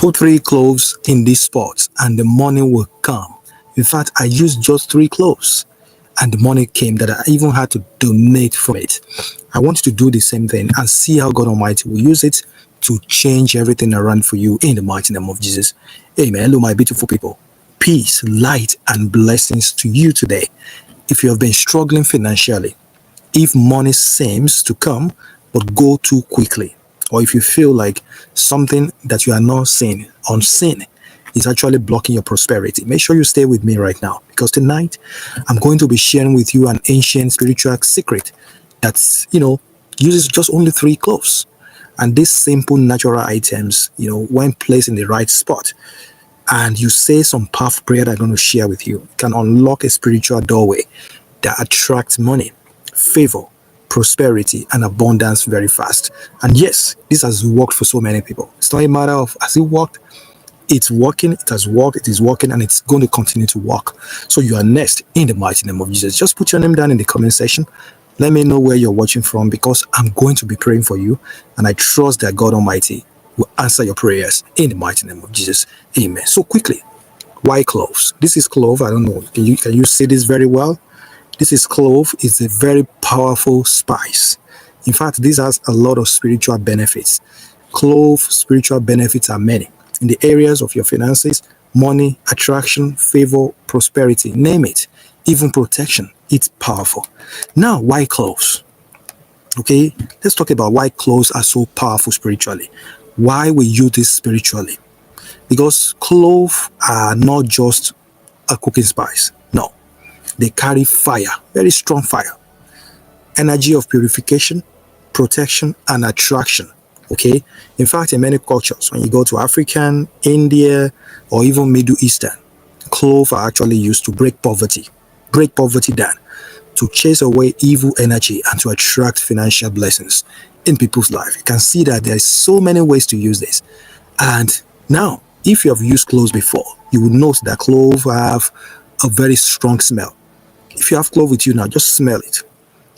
Put 3 cloves in this spot and the money will come. In fact, I used just 3 cloves and the money came that I even had to donate from it. I want you to do the same thing and see how God Almighty will use it to change everything around for you in the mighty name of Jesus. Amen. Hello, my beautiful people. Peace, light, and blessings to you today. If you have been struggling financially, if money seems to come but go too quickly, or if you feel like something that you are not seeing, unseen, is actually blocking your prosperity, make sure you stay with me right now, because tonight I'm going to be sharing with you an ancient spiritual secret that's, uses just only 3 cloves. And these simple natural items, when placed in the right spot, and you say some powerful prayer that I'm going to share with you, can unlock a spiritual doorway that attracts money, favor, prosperity, and abundance very fast. And yes, this has worked for so many people. It's not a matter of has it worked. It's working, it has worked, it is working, and it's going to continue to work. So you are next in the mighty name of Jesus. Just put your name down in the comment section. Let me know where you're watching from, because I'm going to be praying for you, and I trust that God Almighty will answer your prayers in the mighty name of Jesus. Amen. So quickly, why cloves? This is clove. I don't know. Can you see this very well? This is clove. It's a very powerful spice. In fact, this has a lot of spiritual benefits. Clove spiritual benefits are many in the areas of your finances, money, attraction, favor, prosperity, name it, even protection. It's powerful. Now, why cloves? Okay, let's talk about why cloves are so powerful spiritually. Why we use this spiritually? Because cloves are not just a cooking spice. No, they carry fire, very strong fire, energy of purification, protection, and attraction. Okay, in fact, in many cultures, when you go to African, India, or even Middle Eastern, cloves are actually used to break poverty down, to chase away evil energy, and to attract financial blessings in people's life. You can see that there's so many ways to use this. And now, if you have used cloves before, you will note that cloves have a very strong smell. If you have clove with you now, just smell it.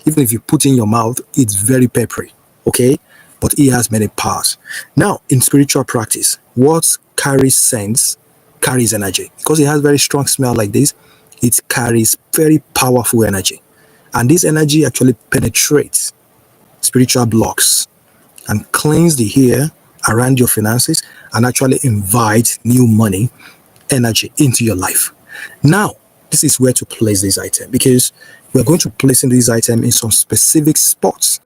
Even if you put it in your mouth, it's very peppery, okay? But it has many powers. Now, in spiritual practice, what carries scents carries energy. Because it has very strong smell like this, it carries very powerful energy. And this energy actually penetrates spiritual blocks and cleans the air around your finances and actually invite new money, energy into your life. Now, this is where to place this item, because we're going to place in this item in some specific spots,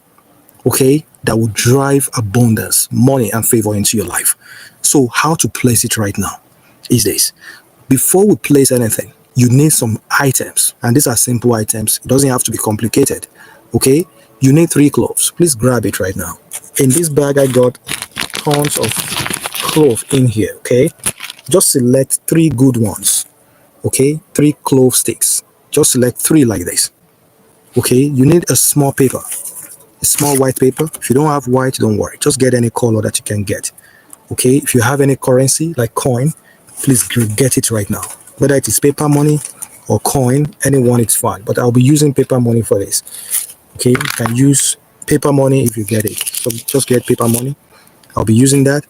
okay, that will drive abundance, money, and favor into your life. So how to place it right now is this. Before we place anything, you need some items, and these are simple items. It doesn't have to be complicated, okay? You need 3 cloves. Please grab it right now. In this bag, I got tons of clove in here, okay? Just select 3 good ones, okay? 3 clove sticks. Just select 3 like this, okay? You need a small paper, a small white paper. If you don't have white, don't worry. Just get any color that you can get, okay? If you have any currency, like coin, please get it right now. Whether it is paper money or coin, anyone, it's fine. But I'll be using paper money for this, okay? You can use paper money if you get it. So just get paper money. I'll be using that.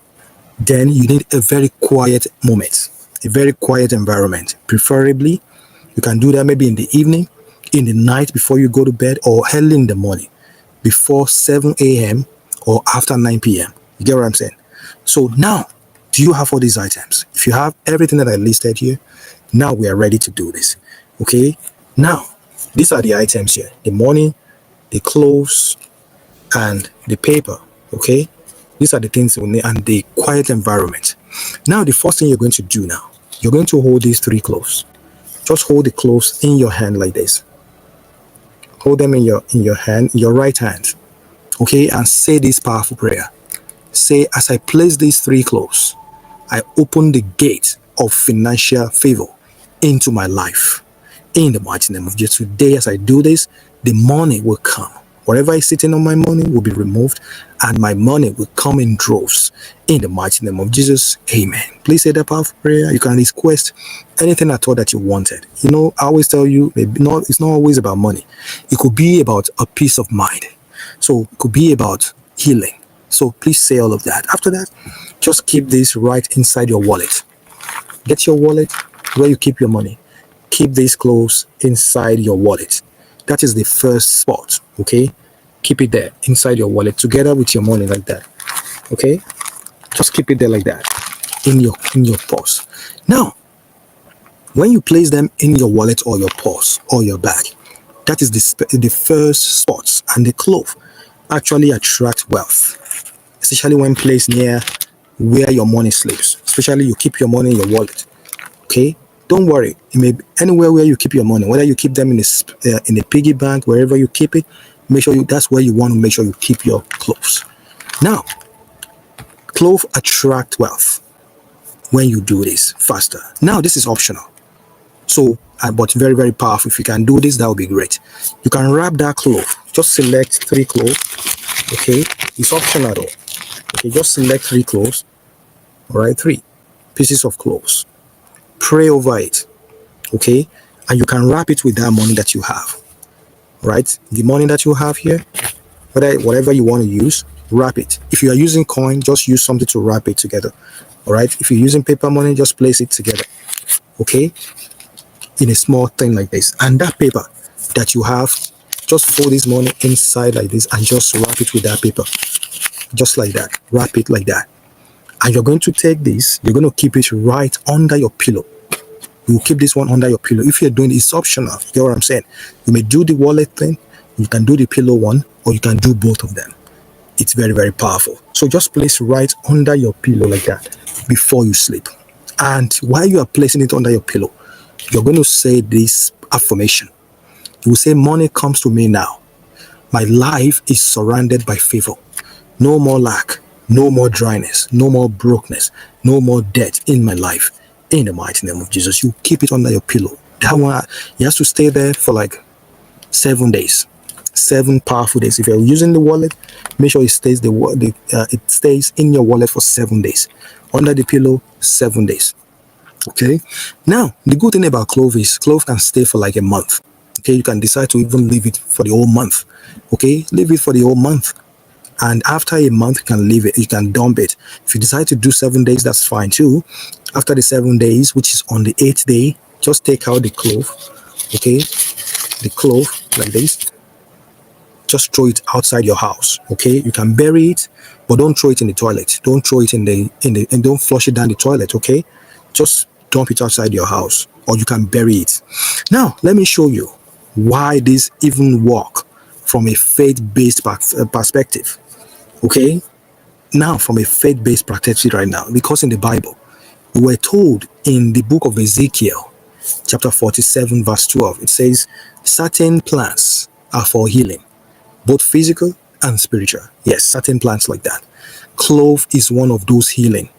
Then you need a very quiet moment, a very quiet environment. Preferably, you can do that maybe in the evening, in the night before you go to bed, or early in the morning, before 7 a.m. or after 9 p.m. You get what I'm saying? So now, do you have all these items? If you have everything that I listed here, now we are ready to do this, okay? Now, these are the items here: the money, the cloves, and the paper, okay? These are the things we need, and the quiet environment. Now, the first thing you're going to do now, you're going to hold these 3 cloves. Just hold the cloves in your hand like this. Hold them in your hand, your right hand, okay? And say this powerful prayer. Say, as I place these 3 cloves, I open the gate of financial favor into my life. In the mighty name of Jesus, today as I do this, the money will come. Whatever is sitting on my money will be removed, and my money will come in droves. In the mighty name of Jesus, amen. Please say that powerful prayer. You can request anything at all that you wanted. I always tell you, it's not always about money. It could be about a peace of mind. So it could be about healing. So please say all of that. After that, just keep this right inside your wallet. Get your wallet where you keep your money. Keep these clothes inside your wallet. That is the first spot, okay? Keep it there inside your wallet together with your money like that, okay? Just keep it there like that in your purse. Now, when you place them in your wallet or your purse or your bag, that is the first spot, and the clove actually attract wealth, especially when placed near where your money sleeps. Especially you keep your money in your wallet, okay? Don't worry, it may be anywhere where you keep your money, whether you keep them in a piggy bank, wherever you keep it, make sure that's where you want to make sure you keep your clothes. Now, clove attract wealth when you do this faster. Now, this is optional. So, but very, very powerful. If you can do this, that would be great. You can wrap that clove. Just select 3 cloves. Okay, it's optional though. Okay, just select 3 cloves. All right, 3 pieces of cloves. Pray over it. Okay, and you can wrap it with that money that you have. Right, the money that you have here, whatever you want to use, wrap it. If you are using coin, just use something to wrap it together. All right, if you're using paper money, just place it together. Okay, in a small thing like this, and that paper that you have, just fold this money inside like this and just wrap it with that paper, just like that. Wrap it like that, and you're going to take this, you're going to keep it right under your pillow. You will keep this one under your pillow. If you're doing it's optional, you get what I'm saying? You may do the wallet thing, you can do the pillow one, or you can do both of them. It's very, very powerful. So just place right under your pillow like that before you sleep. And while you are placing it under your pillow, you're going to say this affirmation. You will say, money comes to me now. My life is surrounded by favor. No more lack, no more dryness, no more brokenness, no more debt in my life. In the mighty name of Jesus, you keep it under your pillow. That one, you have to stay there for like 7 days. 7 powerful days. If you're using the wallet, make sure it stays it stays in your wallet for 7 days. Under the pillow, 7 days. Okay, now the good thing about clove is clove can stay for like a month. Okay, you can decide to even leave it for the whole month. Okay, leave it for the whole month, and after a month you can leave it, you can dump it. If you decide to do 7 days, that's fine too. After the 7 days, which is on the 8th day, just take out the clove. Okay, the clove like this, just throw it outside your house. Okay, you can bury it, but don't throw it in the toilet. Don't throw it in the and don't flush it down the toilet. Okay, just dump it outside your house, or you can bury it. Now let me show you why this even work from a faith-based perspective. Okay, now from a faith-based perspective right now, because in the Bible we were told in the book of Ezekiel chapter 47 verse 12, it says certain plants are for healing, both physical and spiritual. Yes, certain plants like that. Clove is one of those healing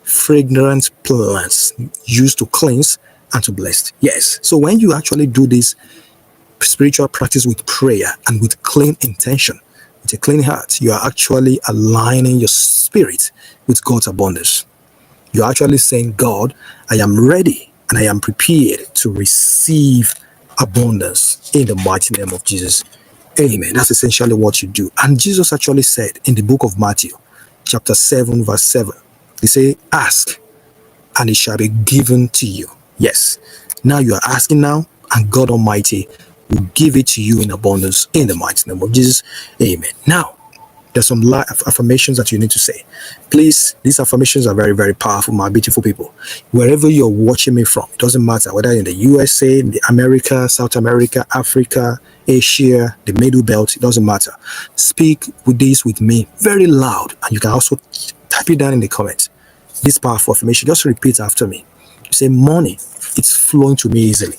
fragrant plants used to cleanse and to bless. Yes, so when you actually do this spiritual practice with prayer and with clean intention, with a clean heart, you are actually aligning your spirit with God's abundance. You're actually saying, God, I am ready and I am prepared to receive abundance in the mighty name of Jesus. Amen. That's essentially what you do. And Jesus actually said in the book of Matthew chapter 7 verse 7, he say, ask and it shall be given to you. Yes, now you are asking now, and God Almighty will give it to you in abundance in the mighty name of Jesus. Amen. Now there's some affirmations that you need to say. Please, these affirmations are very, very powerful, my beautiful people. Wherever you're watching me from, it doesn't matter whether in the USA, in the America, South America, Africa, Asia, the Middle Belt, it doesn't matter. Speak with this with me very loud, and you can also type it down in the comments. This powerful affirmation, just repeat after me. You say, money, it's flowing to me easily.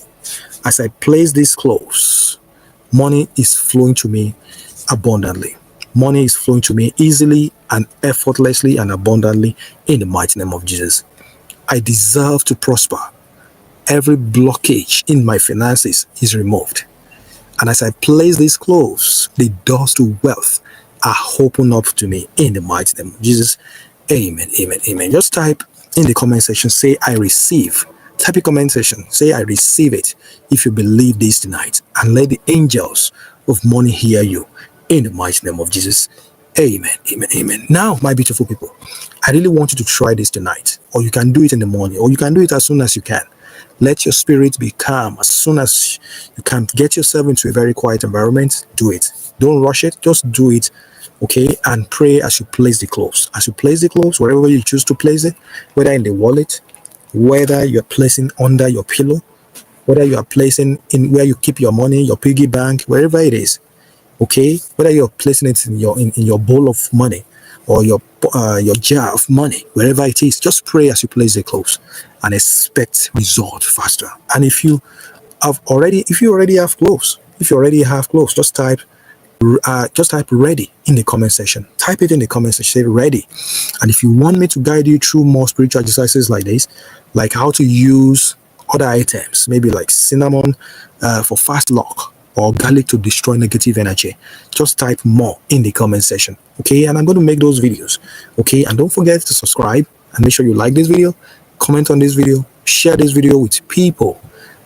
As I place these clothes, money is flowing to me abundantly. Money is flowing to me easily and effortlessly and abundantly in the mighty name of Jesus. I deserve to prosper. Every blockage in my finances is removed. And as I place these clothes, the doors to wealth are opened up to me in the mighty name of Jesus. Amen, amen, amen. Just type in the comment section, say, I receive. Type in comment section, say, I receive it if you believe this tonight. And let the angels of money hear you in the mighty name of Jesus. Amen. Amen. Amen. Now, my beautiful people, I really want you to try this tonight, or you can do it in the morning, or you can do it as soon as you can. Let your spirit be calm as soon as you can. Get yourself into a very quiet environment. Do it. Don't rush it. Just do it. Okay. And pray as you place the clothes. As you place the clothes, wherever you choose to place it, whether in the wallet, whether you're placing under your pillow, whether you are placing in where you keep your money, your piggy bank, wherever it is. Okay, whether you're placing it in your bowl of money or your jar of money, wherever it is, just pray as you place the clothes and expect result faster. And if you already have clothes, just type ready in the comment section. Type it in the comment section, say ready. And if you want me to guide you through more spiritual exercises like this, like how to use other items, maybe like cinnamon for fast lock, or garlic to destroy negative energy, just type more in the comment section. Okay, and I'm going to make those videos. Okay, and don't forget to subscribe and make sure you like this video, comment on this video, share this video with people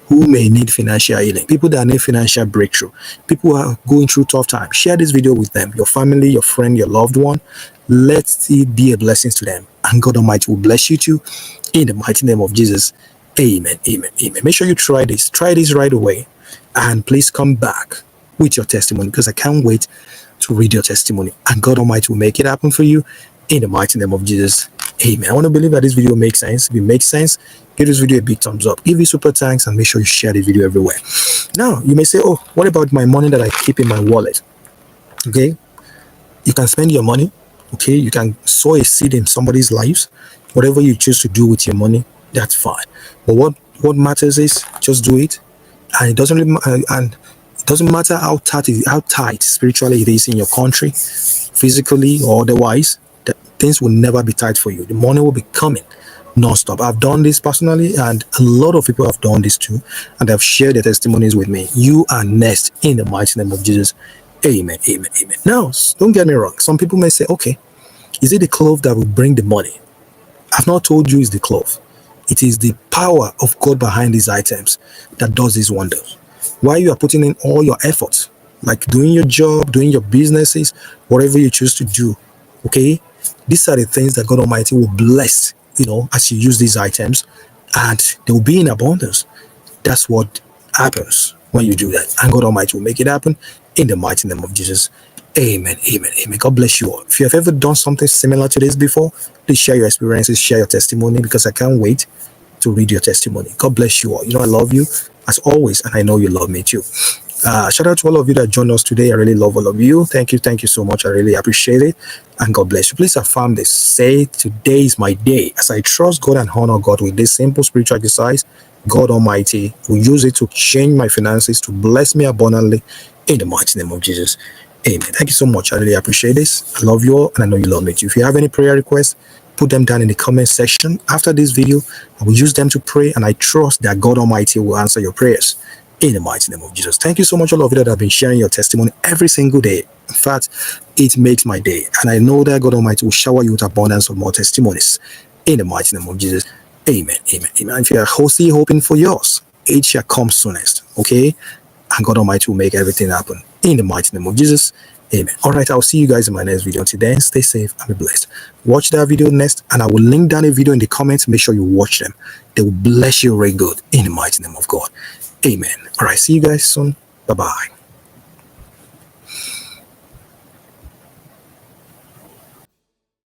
who may need financial healing, people that need financial breakthrough, people who are going through tough times. Share this video with them, your family, your friend, your loved one. Let it be a blessing to them, and God Almighty will bless you too, in the mighty name of Jesus. Amen. Amen. Amen. Make sure you try this right away, and please come back with your testimony, because I can't wait to read your testimony, and God Almighty will make it happen for you in the mighty name of Jesus. Amen. I want to believe that this video makes sense. If it makes sense, give this video a big thumbs up, give it super thanks, and make sure you share the video everywhere. Now, you may say, oh, what about my money that I keep in my wallet? Okay, you can spend your money. Okay, you can sow a seed in somebody's lives. Whatever you choose to do with your money, that's fine. But what matters is just do it, and it doesn't matter how tight spiritually it is in your country, physically or otherwise. Things will never be tight for you. The money will be coming non-stop. I've done this personally, and a lot of people have done this too, and they've shared their testimonies with me. You are next in the mighty name of Jesus. Amen. Amen. Amen. Now, don't get me wrong. Some people may say, okay, is it the clove that will bring the money? I've not told you it's the clove. It is the power of God behind these items that does these wonders. While you are putting in all your efforts, like doing your job, doing your businesses, whatever you choose to do, okay, these are the things that God Almighty will bless, as you use these items, and they will be in abundance. That's what happens when you do that, and God Almighty will make it happen in the mighty name of Jesus. Amen. Amen. Amen. God bless you all. If you have ever done something similar to this before, please share your experiences, share your testimony, because I can't wait to read your testimony. God bless you all. I love you as always, and I know you love me too. Shout out to all of you that joined us today. I really love all of you. Thank you so much. I really appreciate it, and God bless you. Please affirm this. Say, today is my day. As I trust God and honor God with this simple spiritual exercise, God Almighty will use it to change my finances, to bless me abundantly in the mighty name of Jesus. Amen. Thank you so much. I really appreciate this. I love you all, and I know you love me too. If you have any prayer requests, put them down in the comment section. After this video, I will use them to pray, and I trust that God Almighty will answer your prayers in the mighty name of Jesus. Thank you so much, all of you that have been sharing your testimony every single day. In fact, it makes my day, and I know that God Almighty will shower you with abundance of more testimonies in the mighty name of Jesus. Amen. Amen. Amen. If you are hoping for yours, it shall come soonest. Okay, and God Almighty will make everything happen in the mighty name of Jesus. Amen. All right, I'll see you guys in my next video. Until then, stay safe and be blessed. Watch that video next, and I will link down a video in the comments. Make sure you watch them. They will bless you very good in the mighty name of God. Amen. All right, see you guys soon. Bye-bye.